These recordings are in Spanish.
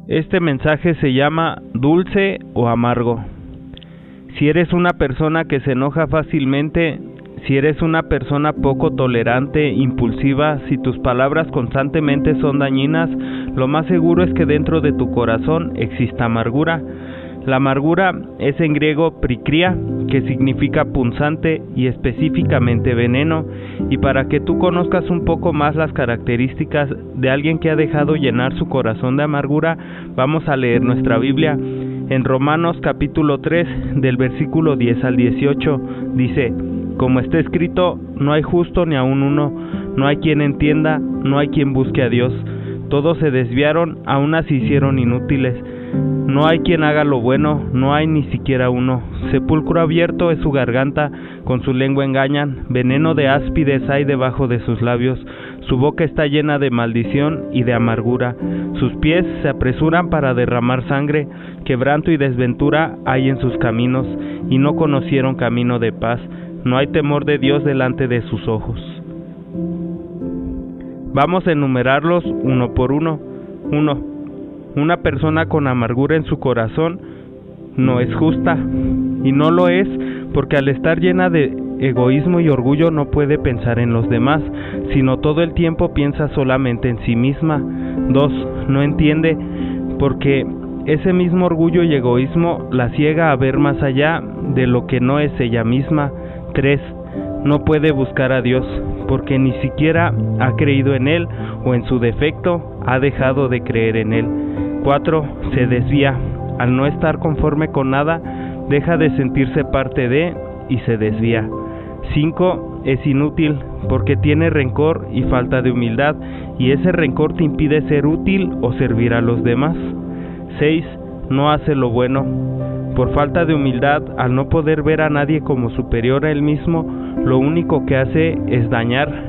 Este mensaje se llama dulce o amargo. Si eres una persona que se enoja fácilmente, si eres una persona poco tolerante, impulsiva, si tus palabras constantemente son dañinas, lo más seguro es que dentro de tu corazón exista amargura. La amargura es en griego prikria, que significa punzante y específicamente veneno. Y para que tú conozcas un poco más las características de alguien que ha dejado llenar su corazón de amargura, vamos a leer nuestra Biblia. En Romanos capítulo 3, del versículo 10 al 18, dice: como está escrito, no hay justo ni aun uno, no hay quien entienda, no hay quien busque a Dios. Todos se desviaron, a unas se hicieron inútiles. No hay quien haga lo bueno, no hay ni siquiera uno. Sepulcro abierto es su garganta, con su lengua engañan, veneno de áspides hay debajo de sus labios. Su boca está llena de maldición y de amargura. Sus pies se apresuran para derramar sangre, quebranto y desventura hay en sus caminos, y no conocieron camino de paz. No hay temor de Dios delante de sus ojos. Vamos a enumerarlos uno por uno. 1. Una persona con amargura en su corazón no es justa, y no lo es porque al estar llena de egoísmo y orgullo no puede pensar en los demás, sino todo el tiempo piensa solamente en sí misma. 2. No entiende porque ese mismo orgullo y egoísmo la ciega a ver más allá de lo que no es ella misma. 3. No puede buscar a Dios porque ni siquiera ha creído en Él, o en su defecto ha dejado de creer en Él. 4. Se desvía. Al no estar conforme con nada, deja de sentirse parte de y se desvía. 5. Es inútil porque tiene rencor y falta de humildad, y ese rencor te impide ser útil o servir a los demás. 6. No hace lo bueno. Por falta de humildad, al no poder ver a nadie como superior a él mismo, lo único que hace es dañar.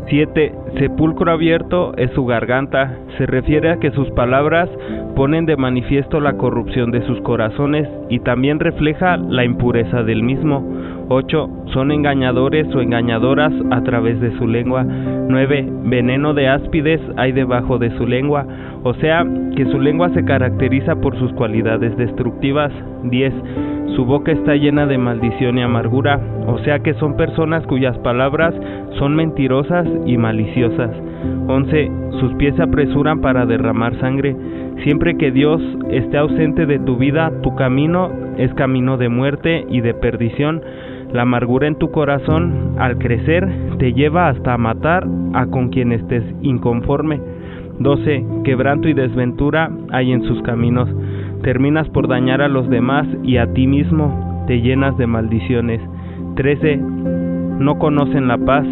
7. Sepulcro abierto es su garganta. Se refiere a que sus palabras ponen de manifiesto la corrupción de sus corazones y también refleja la impureza del mismo. 8. Son engañadores o engañadoras a través de su lengua. 9. Veneno de áspides hay debajo de su lengua, o sea que su lengua se caracteriza por sus cualidades destructivas. 10. Su boca está llena de maldición y amargura, o sea que son personas cuyas palabras son mentirosas y maliciosas. 11. Sus pies se apresuran para derramar sangre. Siempre que Dios esté ausente de tu vida, tu camino es camino de muerte y de perdición. La amargura en tu corazón, al crecer, te lleva hasta a matar a con quien estés inconforme. 12. Quebranto y desventura hay en sus caminos. Terminas por dañar a los demás y a ti mismo, te llenas de maldiciones. 13. No conocen la paz.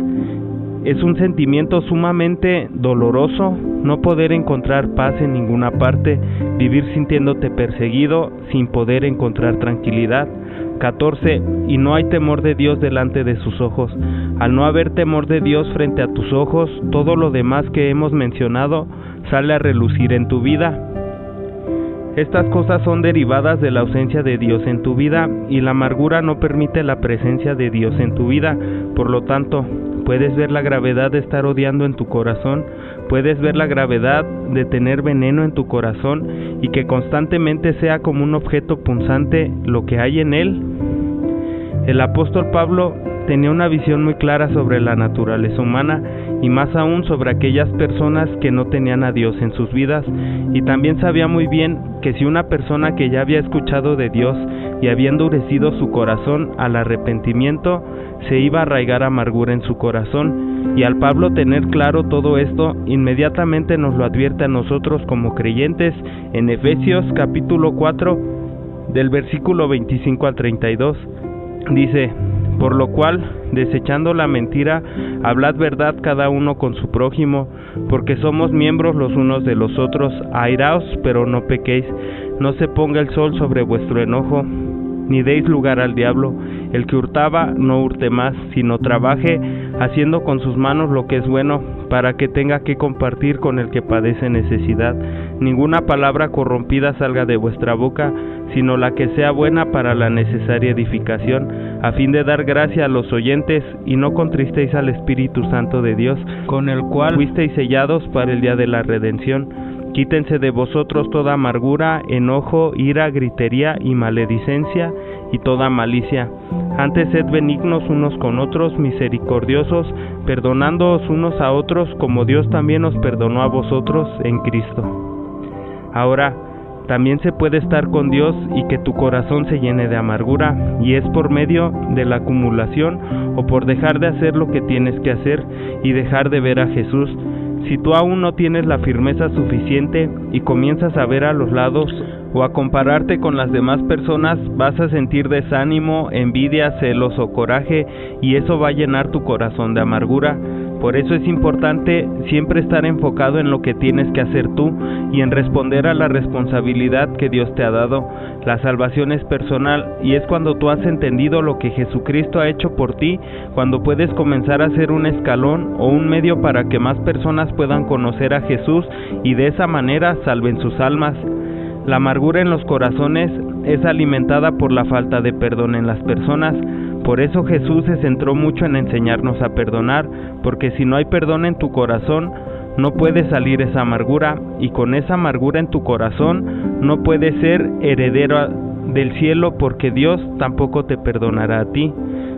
Es un sentimiento sumamente doloroso no poder encontrar paz en ninguna parte, vivir sintiéndote perseguido sin poder encontrar tranquilidad. 14. Y no hay temor de Dios delante de sus ojos. Al no haber temor de Dios frente a tus ojos, todo lo demás que hemos mencionado sale a relucir en tu vida. Estas cosas son derivadas de la ausencia de Dios en tu vida, y la amargura no permite la presencia de Dios en tu vida. Por lo tanto, puedes ver la gravedad de estar odiando en tu corazón, puedes ver la gravedad de tener veneno en tu corazón y que constantemente sea como un objeto punzante lo que hay en él. El apóstol Pablo tenía una visión muy clara sobre la naturaleza humana y más aún sobre aquellas personas que no tenían a Dios en sus vidas, y también sabía muy bien que si una persona que ya había escuchado de Dios y había endurecido su corazón al arrepentimiento, se iba a arraigar amargura en su corazón, y al Pablo tener claro todo esto, inmediatamente nos lo advierte a nosotros como creyentes en Efesios capítulo 4 del versículo 25 al 32. Dice: por lo cual, desechando la mentira, hablad verdad cada uno con su prójimo, porque somos miembros los unos de los otros. Airaos, pero no pequéis. No se ponga el sol sobre vuestro enojo, ni deis lugar al diablo. El que hurtaba, no hurte más, sino trabaje, haciendo con sus manos lo que es bueno, para que tenga que compartir con el que padece necesidad. Ninguna palabra corrompida salga de vuestra boca, sino la que sea buena para la necesaria edificación, a fin de dar gracia a los oyentes, y no contristéis al Espíritu Santo de Dios, con el cual fuisteis sellados para el día de la redención. Quítense de vosotros toda amargura, enojo, ira, gritería y maledicencia y toda malicia. Antes sed benignos unos con otros, misericordiosos, perdonándoos unos a otros, como Dios también os perdonó a vosotros en Cristo. Ahora, también se puede estar con Dios y que tu corazón se llene de amargura, y es por medio de la acumulación o por dejar de hacer lo que tienes que hacer y dejar de ver a Jesús. Si tú aún no tienes la firmeza suficiente y comienzas a ver a los lados o a compararte con las demás personas, vas a sentir desánimo, envidia, celos o coraje, y eso va a llenar tu corazón de amargura. Por eso es importante siempre estar enfocado en lo que tienes que hacer tú y en responder a la responsabilidad que Dios te ha dado. La salvación es personal, y es cuando tú has entendido lo que Jesucristo ha hecho por ti, cuando puedes comenzar a ser un escalón o un medio para que más personas puedan conocer a Jesús y de esa manera salven sus almas. La amargura en los corazones es alimentada por la falta de perdón en las personas. Por eso Jesús se centró mucho en enseñarnos a perdonar, porque si no hay perdón en tu corazón, no puede salir esa amargura, y con esa amargura en tu corazón no puedes ser heredero del cielo, porque Dios tampoco te perdonará a ti.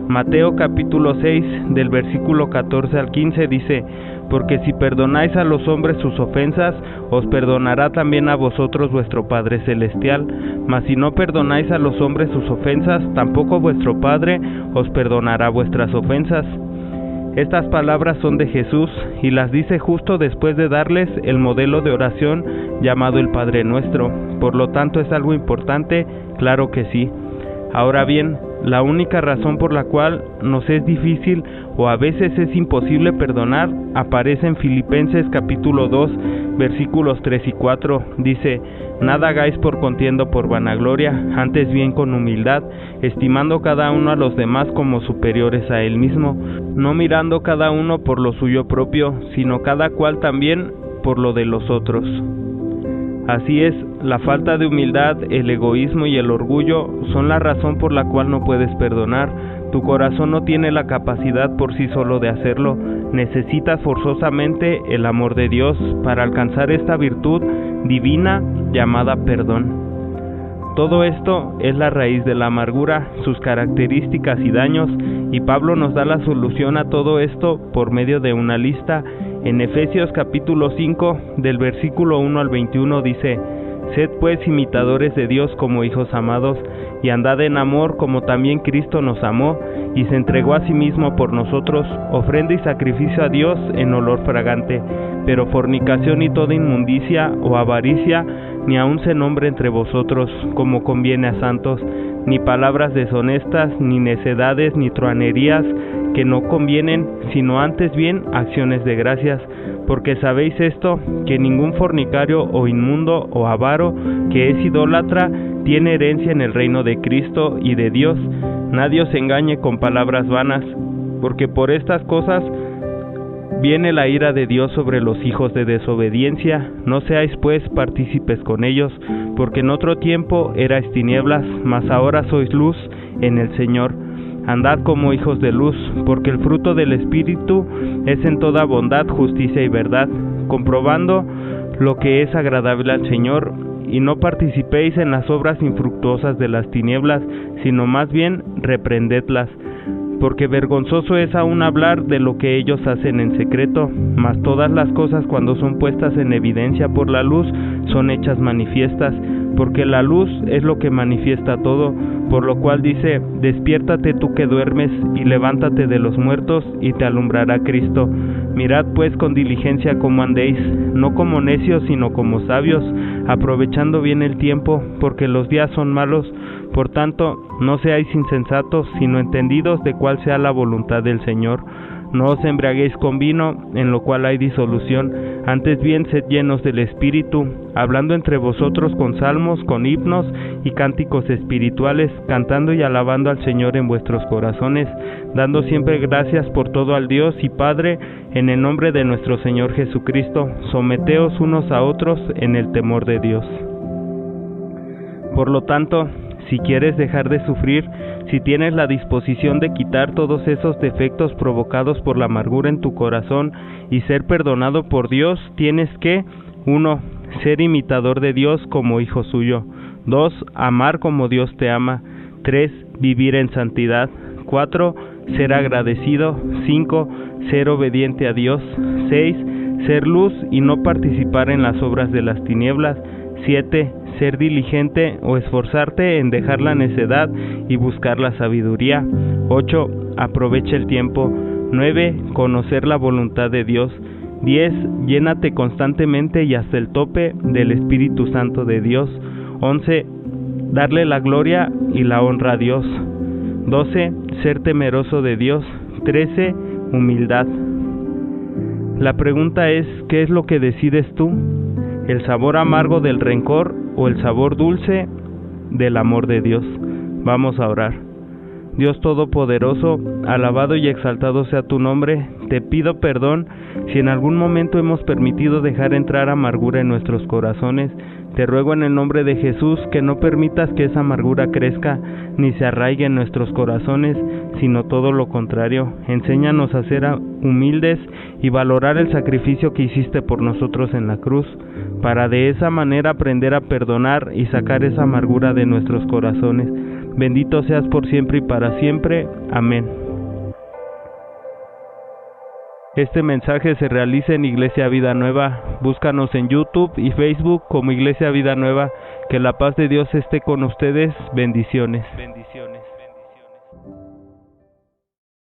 Mateo capítulo 6 del versículo 14 al 15 dice: porque si perdonáis a los hombres sus ofensas, os perdonará también a vosotros vuestro Padre Celestial. Mas si no perdonáis a los hombres sus ofensas, tampoco vuestro Padre os perdonará vuestras ofensas. Estas palabras son de Jesús y las dice justo después de darles el modelo de oración llamado el Padre Nuestro. Por lo tanto, ¿es algo importante? Claro que sí. Ahora bien, la única razón por la cual nos es difícil o a veces es imposible perdonar aparece en Filipenses capítulo 2 versículos 3 y 4. Dice: nada hagáis por contienda o por vanagloria, antes bien con humildad, estimando cada uno a los demás como superiores a él mismo, no mirando cada uno por lo suyo propio, sino cada cual también por lo de los otros. Así es, la falta de humildad, el egoísmo y el orgullo son la razón por la cual no puedes perdonar. Tu corazón no tiene la capacidad por sí solo de hacerlo. Necesitas forzosamente el amor de Dios para alcanzar esta virtud divina llamada perdón. Todo esto es la raíz de la amargura, sus características y daños, y Pablo nos da la solución a todo esto por medio de una lista. En Efesios capítulo 5, del versículo 1 al 21 dice: sed pues imitadores de Dios como hijos amados, y andad en amor como también Cristo nos amó, y se entregó a sí mismo por nosotros, ofrenda y sacrificio a Dios en olor fragante. Pero fornicación y toda inmundicia o avaricia ni aun se nombre entre vosotros, como conviene a santos, ni palabras deshonestas, ni necedades, ni truhanerías, que no convienen, sino antes bien acciones de gracias. Porque sabéis esto, que ningún fornicario o inmundo o avaro, que es idólatra, tiene herencia en el reino de Cristo y de Dios. Nadie os engañe con palabras vanas, porque por estas cosas viene la ira de Dios sobre los hijos de desobediencia. No seáis pues partícipes con ellos, porque en otro tiempo erais tinieblas, mas ahora sois luz en el Señor. Andad como hijos de luz, porque el fruto del Espíritu es en toda bondad, justicia y verdad, comprobando lo que es agradable al Señor, y no participéis en las obras infructuosas de las tinieblas, sino más bien reprendedlas. Porque vergonzoso es aún hablar de lo que ellos hacen en secreto, mas todas las cosas cuando son puestas en evidencia por la luz son hechas manifiestas, porque la luz es lo que manifiesta todo, por lo cual dice: despiértate tú que duermes, y levántate de los muertos, y te alumbrará Cristo. Mirad pues con diligencia cómo andéis, no como necios, sino como sabios, aprovechando bien el tiempo, porque los días son malos. Por tanto, no seáis insensatos, sino entendidos de cuál sea la voluntad del Señor. No os embriaguéis con vino, en lo cual hay disolución, antes bien sed llenos del Espíritu, hablando entre vosotros con salmos, con himnos y cánticos espirituales, cantando y alabando al Señor en vuestros corazones, dando siempre gracias por todo al Dios y Padre, en el nombre de nuestro Señor Jesucristo. Someteos unos a otros en el temor de Dios. Por lo tanto, si quieres dejar de sufrir, si tienes la disposición de quitar todos esos defectos provocados por la amargura en tu corazón y ser perdonado por Dios, tienes que 1. ser imitador de Dios como hijo suyo. 2. Amar como Dios te ama. 3. Vivir en santidad. 4. Ser agradecido. 5. Ser obediente a Dios. 6. Ser luz y no participar en las obras de las tinieblas. 7. Ser diligente o esforzarte en dejar la necedad y buscar la sabiduría. 8. Aprovecha el tiempo. 9. Conocer la voluntad de Dios. 10. Llénate constantemente y hasta el tope del Espíritu Santo de Dios. 11. Darle la gloria y la honra a Dios. 12. Ser temeroso de Dios. 13. Humildad. La pregunta es, ¿qué es lo que decides tú? ¿El sabor amargo del rencor o el sabor dulce del amor de Dios? Vamos a orar. Dios Todopoderoso, alabado y exaltado sea tu nombre. Te pido perdón si en algún momento hemos permitido dejar entrar amargura en nuestros corazones. Te ruego en el nombre de Jesús que no permitas que esa amargura crezca ni se arraigue en nuestros corazones, sino todo lo contrario. Enséñanos a ser humildes y valorar el sacrificio que hiciste por nosotros en la cruz, para de esa manera aprender a perdonar y sacar esa amargura de nuestros corazones. Bendito seas por siempre y para siempre. Amén. Este mensaje se realiza en Iglesia Vida Nueva. Búscanos en YouTube y Facebook como Iglesia Vida Nueva. Que la paz de Dios esté con ustedes. Bendiciones.